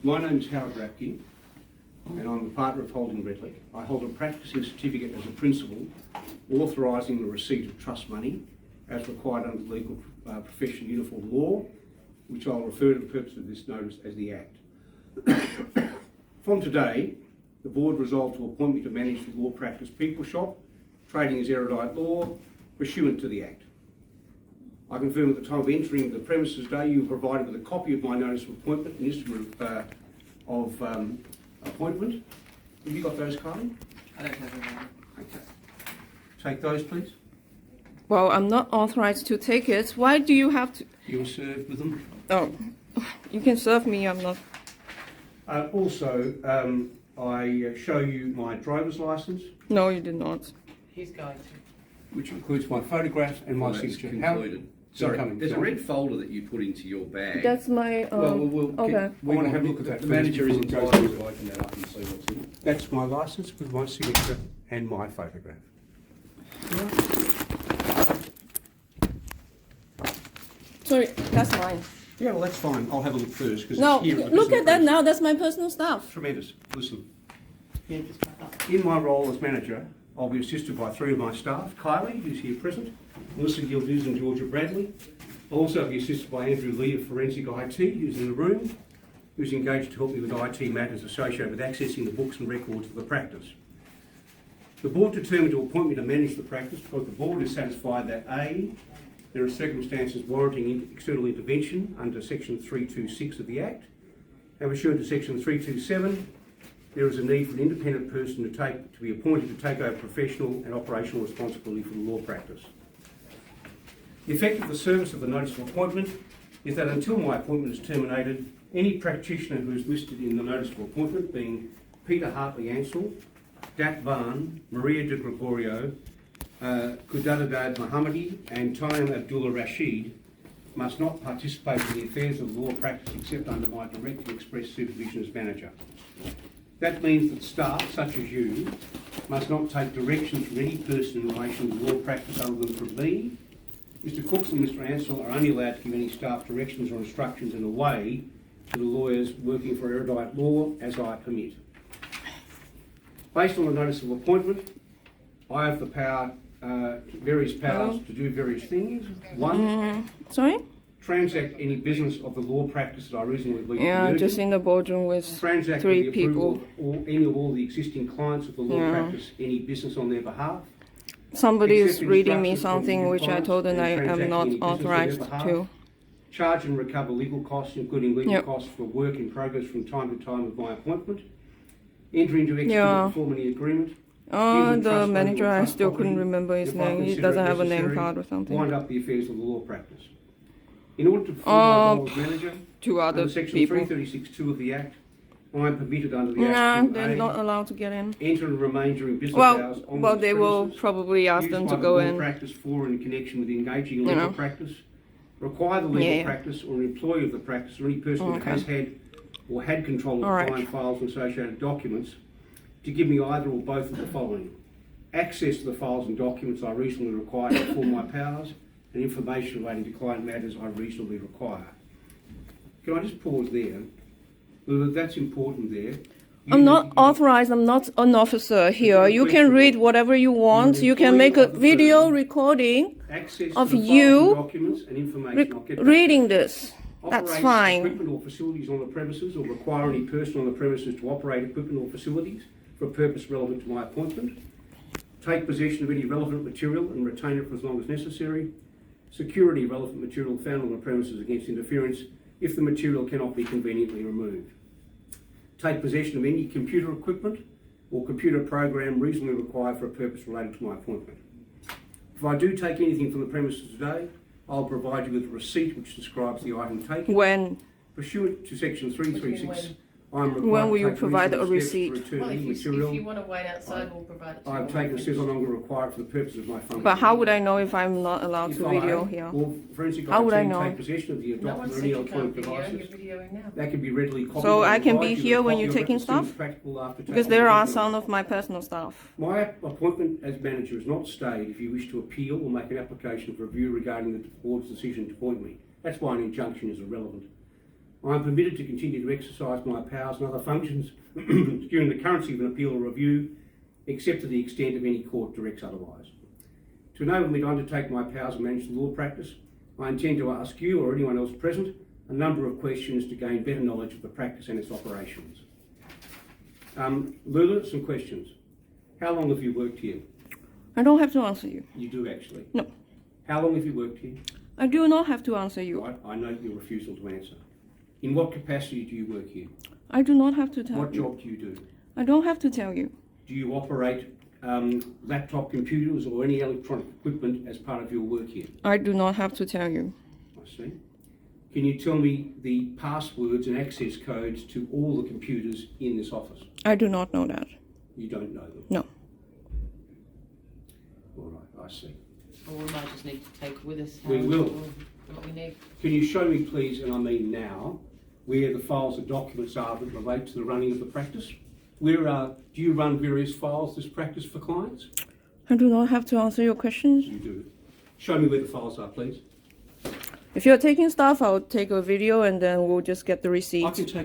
My name is Howard Rapkin, and I'm a partner of Holding Redlich. I hold a practicing certificate as a principal, authorising the receipt of trust money as required under the legal profession uniform law, which I'll refer to the purpose of this notice as the Act. From today, the Board resolved to appoint me to manage the law practice people shop, trading as erudite law, pursuant to the Act. I confirm at the time of entering the premises today, you were provided with a copy of my notice of appointment and instrument of appointment. Have you got those, Kylie? I don't have them. Okay. Take those, please. Well, I'm not authorized to take it. Why do you have to? You were served with them. Oh, you can serve me. I'm not. Also, I show you my driver's licence, No, you did not. He's going to. which includes my photograph and my Well, that's signature. concluded. Sorry, Coming, there's a John. red folder that you put into your bag. That's my. Okay. We want to have a look at that. The manager first is before we go entitled through to it. open that up and see what's in it. That's my licence with my signature and my photograph. Sorry, that's mine. Yeah, well, that's fine. I'll have a look first. Because No, it's here at the look business at that premises. now. That's my personal stuff. Tremendous. Listen, Yeah, just back up. in my role as manager, I'll be assisted by three of my staff. Kylie, who's here present, Melissa Gilders and Georgia Bradley. I'll also be assisted by Andrew Lee of Forensic IT, who's in the room, who's engaged to help me with IT matters associated with accessing the books and records of the practice. The Board determined to appoint me to manage the practice because the Board is satisfied that A, there are circumstances warranting external intervention under Section 326 of the Act, and pursuant to Section 327, there is a need for an independent person to be appointed to take over professional and operational responsibility for the law practice. The effect of the service of the notice of appointment is that until my appointment is terminated, any practitioner who is listed in the notice of appointment, being Peter Hartley Ansell, Dat Van, Maria de Gregorio, Kudadadad Mohammadi and Tayyam Abdullah Rashid, must not participate in the affairs of the law practice except under my direct and express supervision as manager. That means that staff, such as you, must not take directions from any person in relation to law practice other than from me. Mr Cooks and Mr Ansell are only allowed to give any staff directions or instructions in a way to the lawyers working for erudite law as I permit. Based on the notice of appointment, I have the power, various powers to do various things. One, Sorry? transact any business of the law practice that I reasonably believe Yeah, to be just urgent. in the boardroom with Transact three with the approval people. of any of all the existing clients of the law Yeah. practice, any business on their behalf. Somebody is Accept reading me instructions from something new which I clients told them and I am transact not any business on their authorized behalf. to. Charge and recover legal costs, including legal Yep. costs for work in progress from time to time of my appointment. Enter into execute Yeah. and perform any agreement. Give The trust manager, fund or I trust still couldn't property remember his if I name. He consider doesn't it have a name necessary, card or something. Wind up the affairs of the law practice. In order to perform my role as manager, Two other under Section people. 336(2) of the Act, I am permitted under the Nah, Act to they're A, not allowed to get in. enter and remain during business hours on Well, the they will premises, probably ask used them by to the go law in. practice for and in connection with engaging in You legal know. practice, require the legal Yeah. practice or an employee of the practice or any person that Okay. has had or had control of All right. client files and associated documents to give me either or both of the following: access to the files and documents I reasonably require to perform my powers, and information relating to client matters I reasonably require. Can I just pause there? Well, that's important there. I'm not authorized. I'm not an officer here. You can read whatever you want. You can make a video recording Access of to the files you and documents and information. I'll get back to reading that. this. That's Operate fine. equipment or facilities on the premises, or require any person on the premises to operate equipment or facilities for a purpose relevant to my appointment. Take possession of any relevant material and retain it for as long as necessary. Secure any relevant material found on the premises against interference if the material cannot be conveniently removed. Take possession of any computer equipment or computer program reasonably required for a purpose related to my appointment. If I do take anything from the premises today, I'll provide you with a receipt which describes the item taken. When? Pursuant to Section 336, I'm required When will to you take provide a reasonable steps to receipt? return Well, any if material you want to wait outside, we'll provide it to you. I've taken steps no longer required for the purpose of my function. But how would I know if I'm not allowed If to I, video here? or forensic How would I IT know? take possession of the No adopted one or said any you can't electronic video, you're devices, videoing now. that can be readily copied. So and I can be provided you here with a when copy you're of it taking as soon as stuff? practical after Because taking there are possession. some of my personal stuff. My appointment as manager is not stayed if you wish to appeal or make an application for review regarding the board's decision to appoint me. That's why an injunction is irrelevant. I am permitted to continue to exercise my powers and other functions during the currency of an appeal or review, except to the extent of any court directs otherwise. To enable me to undertake my powers and manage the law practice, I intend to ask you or anyone else present a number of questions to gain better knowledge of the practice and its operations. Lula, some questions. How long have you worked here? I don't have to answer you. You do actually. No. How long have you worked here? I do not have to answer you. Right, I note your refusal to answer. In what capacity do you work here? I do not have to tell What you. job do you do? I don't have to tell you. Do you operate laptop computers or any electronic equipment as part of your work here? I do not have to tell you. I see. Can you tell me the passwords and access codes to all the computers in this office? I do not know that. You don't know them? No. All right, I see. Or we might just need to take it with us. We will. What we need. Can you show me, please, and I mean now, where the files and documents are that relate to the running of the practice? Do you run various files, this practice, for clients? I do not have to answer your questions. You do. Show me where the files are, please. If you're taking stuff, I'll take a video and then we'll just get the receipt. I can take